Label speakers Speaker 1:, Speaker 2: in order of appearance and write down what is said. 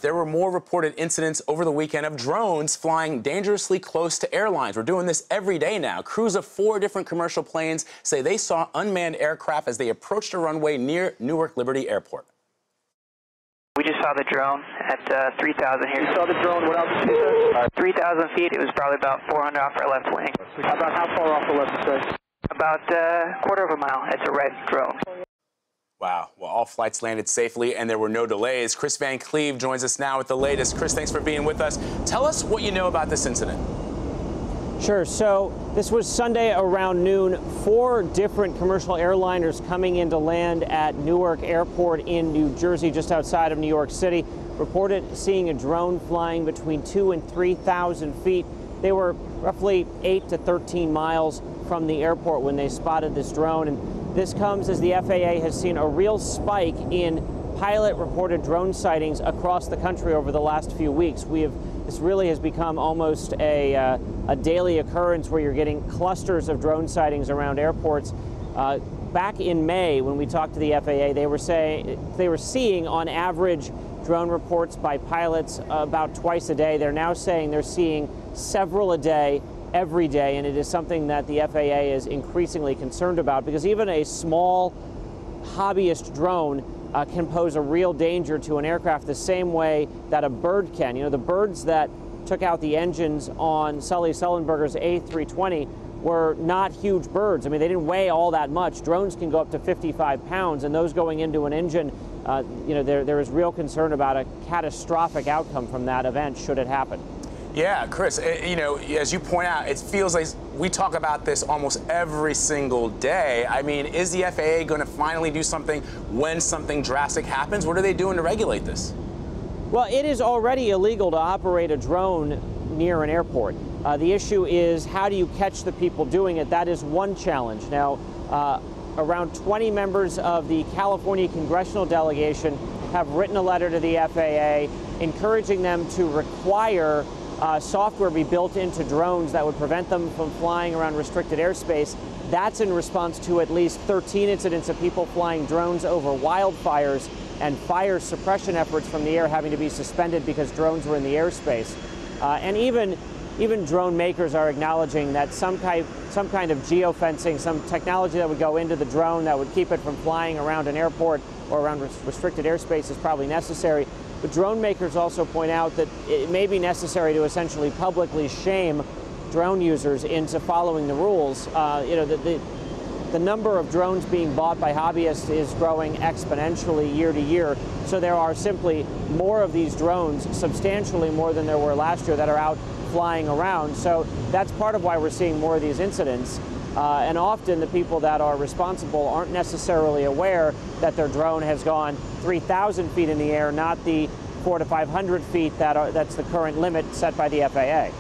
Speaker 1: there were more reported incidents over the weekend of drones flying dangerously close to airlines. We're doing this every day now. Crews of 4 different commercial planes say they saw unmanned aircraft as they approached a runway near Newark Liberty Airport.
Speaker 2: We just saw the drone at 3,000 here.
Speaker 3: You saw the drone, what altitude?
Speaker 2: 3,000 feet. It was probably about 400 off our left wing.
Speaker 3: About how far off the left side?
Speaker 2: About a quarter of a mile. It's a red drone.
Speaker 1: Wow. Well, all flights landed safely and there were no delays. Kris Van Cleave joins us now with the latest. Kris, thanks for being with us. Tell us what you know about this incident.
Speaker 4: Sure. So this was Sunday around noon. 4 different commercial airliners coming in to land at Newark Airport in New Jersey, just outside of New York City, reported seeing a drone flying between 2,000 and 3,000 feet. They were roughly 8 to 13 miles from the airport when they spotted this drone. And this comes as the FAA has seen a real spike in pilot-reported drone sightings across the country over the last few weeks. This really has become almost a daily occurrence where you're getting clusters of drone sightings around airports. Back in May, when we talked to the FAA, they were seeing on average drone reports by pilots about twice a day. They're now saying they're seeing several a day, every day, and it is something that the FAA is increasingly concerned about, because even a small hobbyist drone can pose a real danger to an aircraft the same way that a bird can. You know, the birds that took out the engines on Sully Sullenberger's A320 were not huge birds. I mean, they didn't weigh all that much. Drones can go up to 55 pounds, and those going into an engine, there is real concern about a catastrophic outcome from that event should it happen.
Speaker 1: Yeah, Kris, as you point out, it feels like we talk about this almost every single day. I mean, is the FAA going to finally do something when something drastic happens? What are they doing to regulate this?
Speaker 4: Well, it is already illegal to operate a drone near an airport. The issue is, how do you catch the people doing it? That is one challenge. Now, around 20 members of the California congressional delegation have written a letter to the FAA encouraging them to require software be built into drones that would prevent them from flying around restricted airspace. That's in response to at least 13 incidents of people flying drones over wildfires and fire suppression efforts from the air having to be suspended because drones were in the airspace. And even drone makers are acknowledging that some kind of geofencing, some technology that would go into the drone that would keep it from flying around an airport or around restricted airspace is probably necessary. But drone makers also point out that it may be necessary to essentially publicly shame drone users into following the rules. The number of drones being bought by hobbyists is growing exponentially year to year. So there are simply more of these drones, substantially more than there were last year, that are out flying around. So that's part of why we're seeing more of these incidents. And often the people that are responsible aren't necessarily aware that their drone has gone 3,000 feet in the air, not the 400 to 500 feet that's the current limit set by the FAA.